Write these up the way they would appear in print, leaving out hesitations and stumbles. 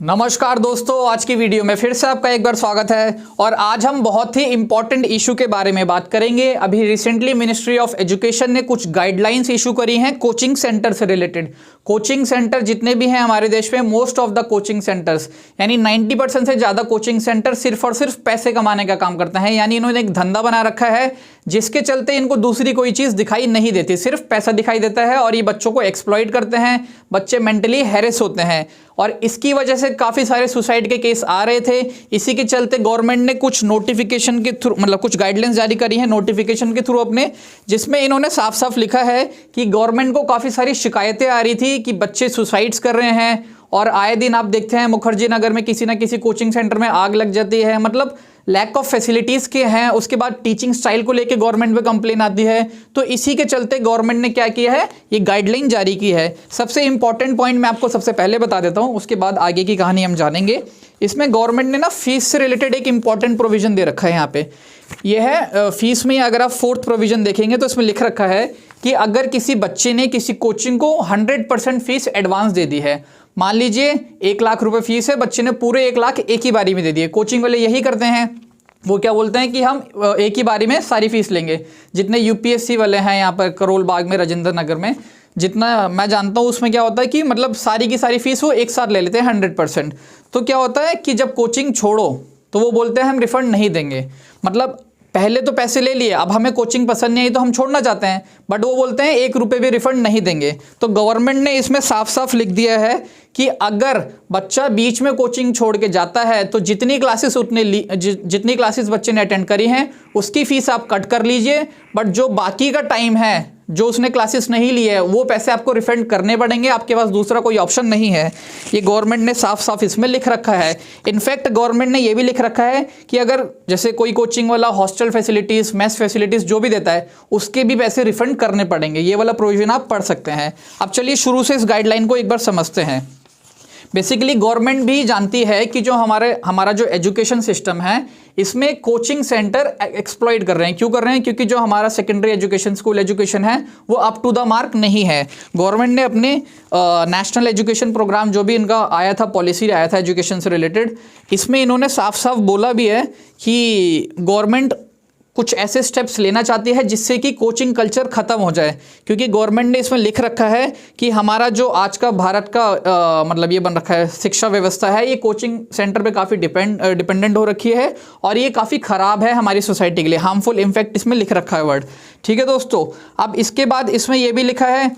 नमस्कार दोस्तों, आज की वीडियो में फिर से आपका एक बार स्वागत है। और आज हम बहुत ही इंपॉर्टेंट इशू के बारे में बात करेंगे। अभी रिसेंटली मिनिस्ट्री ऑफ एजुकेशन ने कुछ गाइडलाइंस इशू करी हैं कोचिंग सेंटर से रिलेटेड। कोचिंग सेंटर जितने भी हैं हमारे देश में, most of the coaching centres यानी 90% से ज़्यादा कोचिंग सेंटर सिर्फ और सिर्फ पैसे कमाने का काम करते हैं। यानी इन्होंने एक धंधा बना रखा है जिसके चलते इनको दूसरी कोई चीज़ दिखाई नहीं देती, सिर्फ पैसा दिखाई देता है और ये बच्चों को एक्सप्लॉइट करते हैं। बच्चे मेंटली हैरेस होते हैं और इसकी वजह से काफ़ी सारे सुसाइड के केस आ रहे थे। इसी के चलते गवर्नमेंट ने कुछ नोटिफिकेशन के थ्रू कुछ गाइडलाइंस जारी करी है नोटिफिकेशन के थ्रू अपने, जिसमें इन्होंने साफ साफ लिखा है कि गवर्नमेंट को काफ़ी सारी शिकायतें आ रही थी कि बच्चे सुसाइड्स कर रहे हैं और आए दिन आप देखते हैं मुखर्जी नगर में किसी ना किसी कोचिंग सेंटर में आग लग जाती है। मतलब लैक ऑफ फैसिलिटीज़ के हैं। उसके बाद टीचिंग स्टाइल को लेके गवर्नमेंट पे कंप्लेन आती है। तो इसी के चलते गवर्नमेंट ने क्या किया है, ये गाइडलाइन जारी की है। सबसे इंपॉर्टेंट पॉइंट मैं आपको सबसे पहले बता देता हूँ, उसके बाद आगे की कहानी हम जानेंगे। इसमें गवर्नमेंट ने ना फीस से रिलेटेड एक इंपॉर्टेंट प्रोविजन दे रखा है। यहाँ पे यह है फीस में, अगर आप 4th प्रोविजन देखेंगे तो इसमें लिख रखा है कि अगर किसी बच्चे ने किसी कोचिंग को 100% फीस एडवांस दे दी है, मान लीजिए 1 लाख रुपए फीस है, बच्चे ने पूरे 1 लाख एक ही बारी में दे दिए। कोचिंग वाले यही करते हैं, वो क्या बोलते हैं कि हम एक ही बारी में सारी फीस लेंगे। जितने यूपीएससी वाले हैं यहाँ पर करोल बाग में, राजेंद्र नगर में, जितना मैं जानता हूँ उसमें क्या होता है कि मतलब सारी की सारी फीस वो एक साथ ले लेते हैं 100%। तो क्या होता है कि जब कोचिंग छोड़ो तो वो बोलते हैं हम रिफंड नहीं देंगे। मतलब पहले तो पैसे ले लिए, अब हमें कोचिंग पसंद नहीं आई तो हम छोड़ना चाहते हैं, बट वो बोलते हैं 1 रुपये भी रिफंड नहीं देंगे। तो गवर्नमेंट ने इसमें साफ साफ लिख दिया है कि अगर बच्चा बीच में कोचिंग छोड़ के जाता है तो जितनी क्लासेस बच्चे ने अटेंड करी हैं उसकी फीस आप कट कर लीजिए, बट जो बाकी का टाइम है जो उसने क्लासेस नहीं ली है वो पैसे आपको रिफंड करने पड़ेंगे। आपके पास दूसरा कोई ऑप्शन नहीं है। ये गवर्नमेंट ने साफ साफ इसमें लिख रखा है। इनफैक्ट गवर्नमेंट ने ये भी लिख रखा है कि अगर जैसे कोई कोचिंग वाला हॉस्टल फैसिलिटीज़, मेस फैसिलिटीज़ जो भी देता है उसके भी पैसे रिफंड करने पड़ेंगे। ये वाला प्रोविजन आप पढ़ सकते हैं। अब चलिए शुरू से इस गाइडलाइन को एक बार समझते हैं। बेसिकली गवर्नमेंट भी जानती है कि जो हमारा जो एजुकेशन सिस्टम है इसमें कोचिंग सेंटर एक्सप्लॉइट कर रहे हैं। क्यों कर रहे हैं? क्योंकि जो हमारा सेकेंडरी एजुकेशन, स्कूल एजुकेशन है वो अप टू द मार्क नहीं है। गवर्नमेंट ने अपने नेशनल एजुकेशन प्रोग्राम जो भी इनका आया था, पॉलिसी आया था एजुकेशन से रिलेटेड, इसमें इन्होंने साफ साफ बोला भी है कि गवर्नमेंट कुछ ऐसे स्टेप्स लेना चाहती है जिससे कि कोचिंग कल्चर ख़त्म हो जाए। क्योंकि गवर्नमेंट ने इसमें लिख रखा है कि हमारा जो आज का भारत का मतलब ये बन रखा है शिक्षा व्यवस्था है, ये कोचिंग सेंटर पे काफ़ी डिपेंडेंट हो रखी है और ये काफ़ी ख़राब है हमारी सोसाइटी के लिए, हार्मफुल इम्पैक्ट इसमें लिख रखा है वर्ड। ठीक है दोस्तों, अब इसके बाद इसमें यह भी लिखा है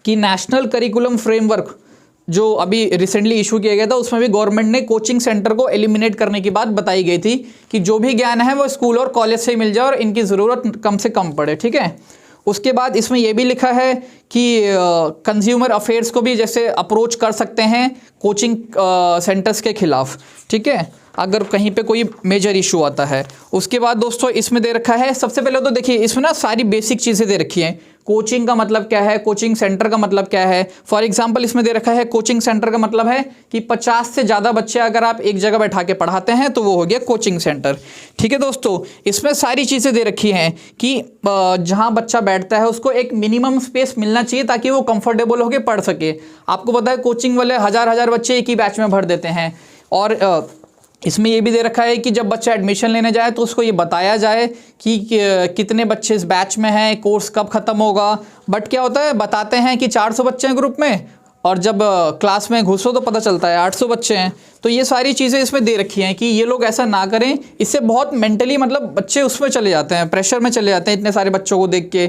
कि नेशनल करिकुलम फ्रेमवर्क जो अभी रिसेंटली इशू किया गया था उसमें भी गवर्नमेंट ने कोचिंग सेंटर को एलिमिनेट करने की बात बताई गई थी कि जो भी ज्ञान है वो स्कूल और कॉलेज से ही मिल जाए और इनकी ज़रूरत कम से कम पड़े। ठीक है, उसके बाद इसमें यह भी लिखा है कि कंज्यूमर अफेयर्स को भी जैसे अप्रोच कर सकते हैं कोचिंग सेंटर्स के खिलाफ। ठीक है, अगर कहीं पे कोई मेजर इशू आता है। उसके बाद दोस्तों इसमें दे रखा है, सबसे पहले तो देखिए इसमें ना सारी बेसिक चीज़ें दे रखी हैं। कोचिंग का मतलब क्या है, कोचिंग सेंटर का मतलब क्या है। फॉर एग्जांपल इसमें दे रखा है कोचिंग सेंटर का मतलब है कि 50 से ज़्यादा बच्चे अगर आप एक जगह बैठा के पढ़ाते हैं तो वो हो गया कोचिंग सेंटर। ठीक है दोस्तों, इसमें सारी चीज़ें दे रखी हैं कि जहाँ बच्चा बैठता है उसको एक मिनिमम स्पेस मिलना चाहिए ताकि वो कंफर्टेबल होकर पढ़ सके। आपको पता है कोचिंग वाले हज़ार बच्चे एक ही बैच में भर देते हैं। और इसमें ये भी दे रखा है कि जब बच्चा एडमिशन लेने जाए तो उसको ये बताया जाए कि कितने बच्चे इस बैच में हैं, कोर्स कब ख़त्म होगा। बट क्या होता है, बताते हैं कि 400 बच्चे हैं ग्रुप में और जब क्लास में घुसो तो पता चलता है 800 बच्चे हैं। तो ये सारी चीज़ें इसमें दे रखी हैं कि ये लोग ऐसा ना करें। इससे बहुत मेंटली मतलब बच्चे उसमें चले जाते हैं, प्रेशर में चले जाते हैं इतने सारे बच्चों को देख के।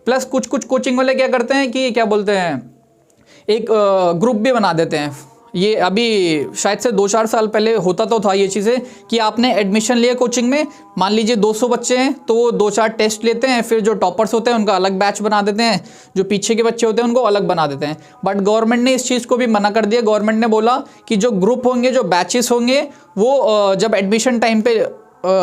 प्लस कुछ कोचिंग वाले क्या करते हैं कि क्या बोलते हैं, एक ग्रुप भी बना देते हैं। ये अभी शायद से 2-4 साल पहले होता तो था ये चीज़ें कि आपने एडमिशन लिया कोचिंग में, मान लीजिए 200 बच्चे हैं तो वो 2-4 टेस्ट लेते हैं, फिर जो टॉपर्स होते हैं उनका अलग बैच बना देते हैं, जो पीछे के बच्चे होते हैं उनको अलग बना देते हैं। बट गवर्नमेंट ने इस चीज़ को भी मना कर दिया। गवर्नमेंट ने बोला कि जो ग्रुप होंगे, जो बैचेस होंगे, वो जब एडमिशन टाइम पे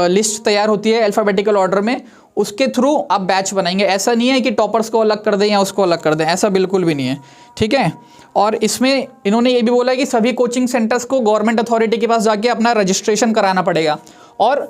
लिस्ट तैयार होती है अल्फ़ाबेटिकल ऑर्डर में, उसके थ्रू आप बैच बनाएंगे। ऐसा नहीं है कि टॉपर्स को अलग कर दें या उसको अलग कर दें, ऐसा बिल्कुल भी नहीं है। ठीक है, और इसमें इन्होंने ये भी बोला कि सभी कोचिंग सेंटर्स को गवर्नमेंट अथॉरिटी के पास जाके अपना रजिस्ट्रेशन कराना पड़ेगा और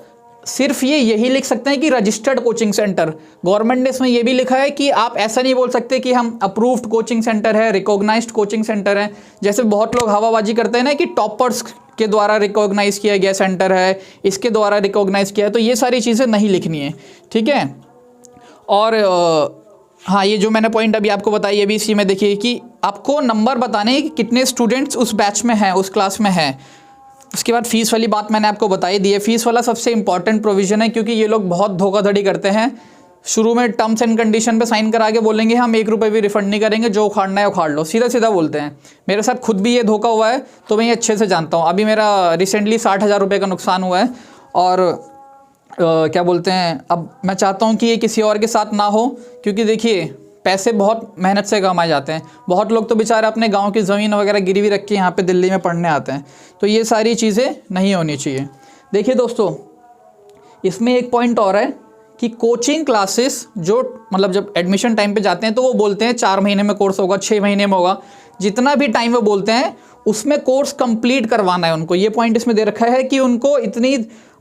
सिर्फ ये यही लिख सकते हैं कि रजिस्टर्ड कोचिंग सेंटर। गवर्नमेंट ने इसमें ये भी लिखा है कि आप ऐसा नहीं बोल सकते कि हम अप्रूव्ड कोचिंग सेंटर है, रिकॉग्नाइज्ड कोचिंग सेंटर है। जैसे बहुत लोग हवाबाजी करते हैं ना कि टॉपर्स के द्वारा रिकॉग्नाइज किया गया सेंटर है, इसके द्वारा रिकॉग्नाइज किया है, तो ये सारी चीज़ें नहीं लिखनी है, ठीक है। और हाँ, ये जो मैंने पॉइंट अभी आपको बताई, ये भी इसी में देखिए कि आपको नंबर बताने हैं कि कितने स्टूडेंट्स उस बैच में हैं, उस क्लास में हैं। उसके बाद फीस वाली बात मैंने आपको बताई दी है। फीस वाला सबसे इंपॉर्टेंट प्रोविजन है, क्योंकि ये लोग बहुत धोखाधड़ी करते हैं। शुरू में टर्म्स एंड कंडीशन पे साइन करा के बोलेंगे हम 1 रुपये भी रिफंड नहीं करेंगे, जो उखाड़ना है उखाड़ लो, सीधा सीधा बोलते हैं। मेरे साथ खुद भी ये धोखा हुआ है, तो मैं ये अच्छे से जानता हूँ। अभी मेरा रिसेंटली 60,000 रुपये का नुकसान हुआ है, और क्या बोलते हैं, अब मैं चाहता हूँ कि ये किसी और के साथ ना हो, क्योंकि देखिए पैसे बहुत मेहनत से कमाए जाते हैं। बहुत लोग तो बेचारे अपने गांव की ज़मीन वगैरह गिरवी रख के यहाँ पे दिल्ली में पढ़ने आते हैं, तो ये सारी चीज़ें नहीं होनी चाहिए। देखिए दोस्तों, इसमें एक पॉइंट और है कि कोचिंग क्लासेस जो मतलब जब एडमिशन टाइम पे जाते हैं तो वो बोलते हैं 4 महीने में कोर्स होगा, 6 महीने में होगा, जितना भी टाइम वो बोलते हैं उसमें कोर्स कंप्लीट करवाना है उनको। ये पॉइंट इसमें दे रखा है कि उनको इतनी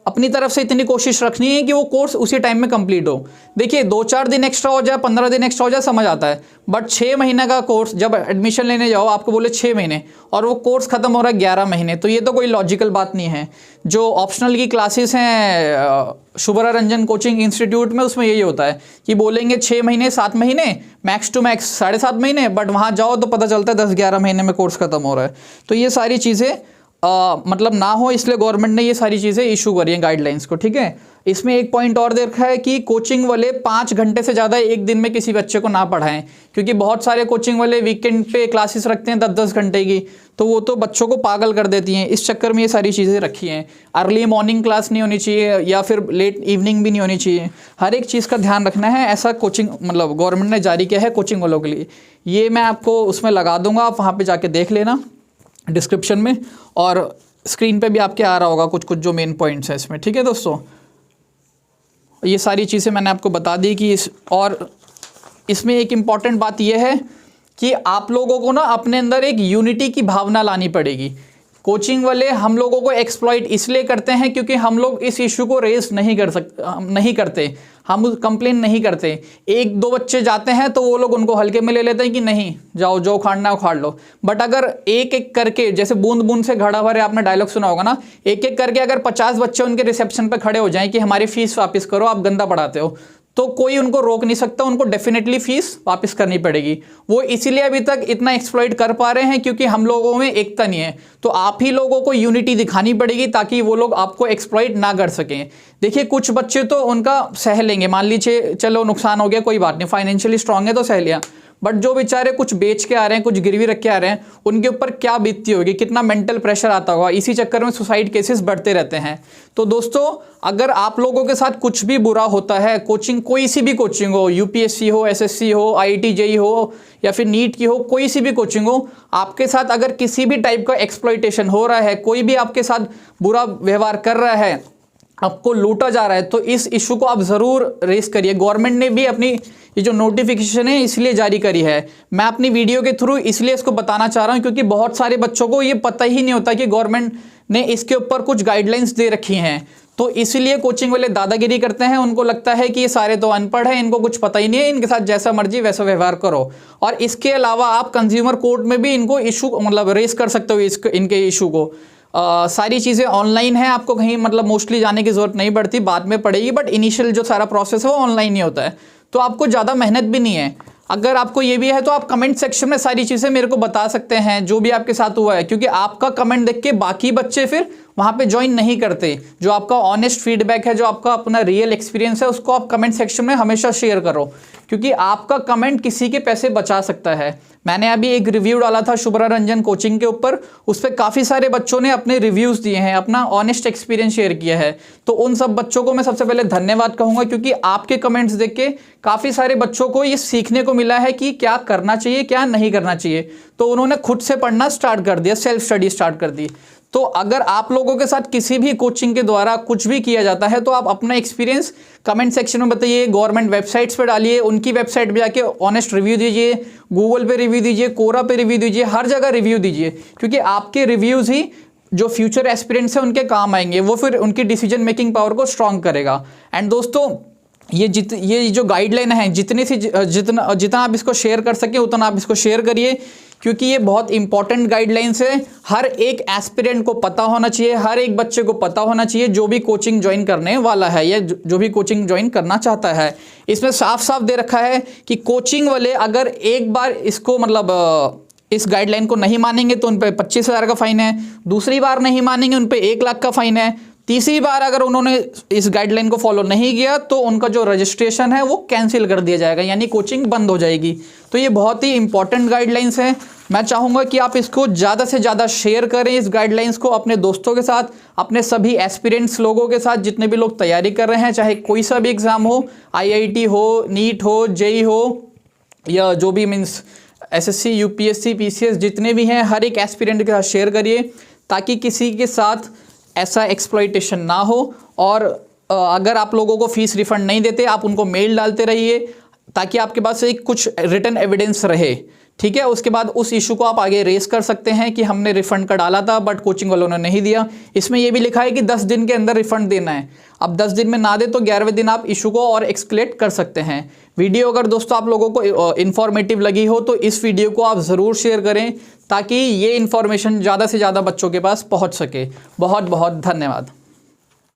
अपनी तरफ से इतनी कोशिश रखनी है कि वो कोर्स उसी टाइम में कंप्लीट हो। देखिए 2-4 दिन एक्स्ट्रा हो जाए, 15 दिन एक्स्ट्रा हो जाए, समझ आता है, बट 6 महीने का कोर्स जब एडमिशन लेने जाओ आपको बोले 6 महीने और वो कोर्स खत्म हो रहा है 11 महीने, तो ये तो कोई लॉजिकल बात नहीं है। जो ऑप्शनल की क्लासेस हैं शुभरा रंजन कोचिंग इंस्टीट्यूट में, उसमें यही होता है कि बोलेंगे 6 महीने 7 महीने, मैक्स टू मैक्स 7.5 महीने, बट वहाँ जाओ तो पता चलता है 10-11 महीने में कोर्स खत्म हो रहा है। तो ये सारी चीज़ें मतलब ना हो, इसलिए गवर्नमेंट ने ये सारी चीज़ें इशू करी हैं गाइडलाइंस को, ठीक है। इसमें एक पॉइंट और दे रखा है कि कोचिंग वाले 5 घंटे से ज़्यादा एक दिन में किसी बच्चे को ना पढ़ाएं, क्योंकि बहुत सारे कोचिंग वाले वीकेंड पे क्लासेस रखते हैं 10-10 घंटे की, तो वो तो बच्चों को पागल कर देती हैं। इस चक्कर में ये सारी चीज़ें रखी हैं। अर्ली मॉर्निंग क्लास नहीं होनी चाहिए या फिर लेट इवनिंग भी नहीं होनी चाहिए, हर एक चीज़ का ध्यान रखना है। ऐसा कोचिंग मतलब गवर्नमेंट ने जारी किया है कोचिंग वालों के लिए। ये मैं आपको उसमें लगा दूंगा, आप वहाँ पर जाके देख लेना डिस्क्रिप्शन में, और स्क्रीन पे भी आपके आ रहा होगा कुछ कुछ जो मेन पॉइंट्स हैं इसमें, ठीक है दोस्तों। ये सारी चीज़ें मैंने आपको बता दी कि और इसमें एक इम्पॉर्टेंट बात यह है कि आप लोगों को ना अपने अंदर एक यूनिटी की भावना लानी पड़ेगी। कोचिंग वाले हम लोगों को एक्सप्लॉइट इसलिए करते हैं क्योंकि हम लोग इस इशू को रेज नहीं करते, हम कंप्लेन नहीं करते। 1-2 बच्चे जाते हैं तो वो लोग उनको हल्के में ले लेते हैं कि नहीं जाओ, जो उखाड़ना है उखाड़ लो। बट अगर एक एक करके, जैसे बूंद बूंद से घड़ा भरे, आपने डायलॉग सुना होगा ना, एक एक करके अगर 50 बच्चे उनके रिसेप्शन पे खड़े हो जाएं कि हमारी फीस वापस करो, आप गंदा पढ़ाते हो, तो कोई उनको रोक नहीं सकता, उनको डेफिनेटली फीस वापस करनी पड़ेगी। वो इसीलिए अभी तक इतना एक्सप्लॉइट कर पा रहे हैं क्योंकि हम लोगों में एकता नहीं है। तो आप ही लोगों को यूनिटी दिखानी पड़ेगी ताकि वो लोग आपको एक्सप्लॉइट ना कर सकें। देखिए कुछ बच्चे तो उनका सह लेंगे, मान लीजिए चलो नुकसान हो गया, कोई बात नहीं, फाइनेंशियली स्ट्रांग है तो सह लिया, बट जो बेचारे कुछ बेच के आ रहे हैं, कुछ गिरवी रख के आ रहे हैं, उनके ऊपर क्या बीतती होगी, कितना मेंटल प्रेशर आता होगा। इसी चक्कर में सुसाइड केसेस बढ़ते रहते हैं। तो दोस्तों अगर आप लोगों के साथ कुछ भी बुरा होता है, कोचिंग कोई सी भी कोचिंग हो, यूपीएससी हो, एसएससी हो, आईआईटी जेईई हो या फिर नीट की हो, कोई सी भी कोचिंग हो, आपके साथ अगर किसी भी टाइप का एक्सप्लॉइटेशन हो रहा है, कोई भी आपके साथ बुरा व्यवहार कर रहा है, आपको लूटा जा रहा है, तो इस इशू को आप ज़रूर रेस करिए। गवर्नमेंट ने भी अपनी ये जो नोटिफिकेशन है इसलिए जारी करी है। मैं अपनी वीडियो के थ्रू इसलिए इसको बताना चाह रहा हूँ क्योंकि बहुत सारे बच्चों को ये पता ही नहीं होता कि गवर्नमेंट ने इसके ऊपर कुछ गाइडलाइंस दे रखी हैं। तो इसीलिए कोचिंग वाले दादागिरी करते हैं, उनको लगता है कि ये सारे तो अनपढ़ हैं, इनको कुछ पता ही नहीं है, इनके साथ जैसा मर्जी वैसा व्यवहार करो। और इसके अलावा आप कंज्यूमर कोर्ट में भी इनको इशू मतलब रेस कर सकते हो इनके इशू को। सारी चीज़ें ऑनलाइन है, आपको कहीं मतलब मोस्टली जाने की ज़रूरत नहीं पड़ती, बाद में पड़ेगी, बट इनिशियल जो सारा प्रोसेस है वो ऑनलाइन ही होता है, तो आपको ज़्यादा मेहनत भी नहीं है। अगर आपको ये भी है तो आप कमेंट सेक्शन में सारी चीज़ें मेरे को बता सकते हैं जो भी आपके साथ हुआ है, क्योंकि आपका कमेंट देख के बाकी बच्चे फिर वहाँ पे ज्वाइन नहीं करते। जो आपका ऑनेस्ट फीडबैक है, जो आपका अपना रियल एक्सपीरियंस है, उसको आप कमेंट सेक्शन में हमेशा शेयर करो, क्योंकि आपका कमेंट किसी के पैसे बचा सकता है। मैंने अभी एक रिव्यू डाला था शुभरा रंजन कोचिंग के ऊपर, उस पर काफ़ी सारे बच्चों ने अपने रिव्यूज़ दिए हैं, अपना ऑनेस्ट एक्सपीरियंस शेयर किया है। तो उन सब बच्चों को मैं सबसे पहले धन्यवाद कहूँगा, क्योंकि आपके कमेंट्स देख के काफ़ी सारे बच्चों को ये सीखने को मिला है कि क्या करना चाहिए, क्या नहीं करना चाहिए। तो उन्होंने खुद से पढ़ना स्टार्ट कर दिया, सेल्फ स्टडी स्टार्ट कर दी। तो अगर आप लोगों के साथ किसी भी कोचिंग के द्वारा कुछ भी किया जाता है तो आप अपना एक्सपीरियंस कमेंट सेक्शन में बताइए, गवर्नमेंट वेबसाइट्स पे डालिए, उनकी वेबसाइट पे जाके ऑनेस्ट रिव्यू दीजिए, गूगल पे रिव्यू दीजिए, कोरा पे रिव्यू दीजिए, हर जगह रिव्यू दीजिए, क्योंकि आपके रिव्यूज़ ही जो फ्यूचर एस्पिरेंट्स हैं उनके काम आएंगे, वो फिर उनकी डिसीजन मेकिंग पावर को स्ट्रांग करेगा। एंड दोस्तों ये जो गाइडलाइन है जितना आप इसको शेयर कर सके उतना आप इसको शेयर करिए, क्योंकि ये बहुत इंपॉर्टेंट गाइडलाइंस है। हर एक एस्पिरेंट को पता होना चाहिए, हर एक बच्चे को पता होना चाहिए जो भी कोचिंग ज्वाइन करने वाला है या जो भी कोचिंग ज्वाइन करना चाहता है। इसमें साफ साफ दे रखा है कि कोचिंग वाले अगर एक बार इसको इस गाइडलाइन को नहीं मानेंगे तो उन पर 25,000 का फाइन है, दूसरी बार नहीं मानेंगे उन पर 1 लाख का फाइन है, तीसरी बार अगर उन्होंने इस गाइडलाइन को फॉलो नहीं किया तो उनका जो रजिस्ट्रेशन है वो कैंसिल कर दिया जाएगा, यानी कोचिंग बंद हो जाएगी। तो ये बहुत ही इंपॉर्टेंट गाइडलाइंस है। मैं चाहूँगा कि आप इसको ज़्यादा से ज़्यादा शेयर करें, इस गाइडलाइंस को अपने दोस्तों के साथ, अपने सभी एस्पिरेंट्स लोगों के साथ, जितने भी लोग तैयारी कर रहे हैं, चाहे कोई सा भी एग्ज़ाम हो, IIT हो, नीट हो, जेई हो, या जो भी मीन्स SSC, UPSC, PCS जितने भी हैं, हर एक एस्पिरेंट के साथ शेयर करिए ताकि किसी के साथ ऐसा एक्सप्लॉइटेशन ना हो। और अगर आप लोगों को फीस रिफंड नहीं देते, आप उनको मेल डालते रहिए ताकि आपके पास एक कुछ रिटन एविडेंस रहे, ठीक है। उसके बाद उस इशू को आप आगे रेस कर सकते हैं कि हमने रिफंड का डाला था बट कोचिंग वालों ने नहीं दिया। इसमें यह भी लिखा है कि 10 दिन के अंदर रिफंड देना है। अब 10 दिन में ना दे तो 11वें दिन आप इशू को और एक्सक्लेट कर सकते हैं। वीडियो अगर दोस्तों आप लोगों को इन्फॉर्मेटिव लगी हो तो इस वीडियो को आप ज़रूर शेयर करें ताकि ये इन्फॉर्मेशन ज़्यादा से ज़्यादा बच्चों के पास पहुँच सके। बहुत बहुत धन्यवाद।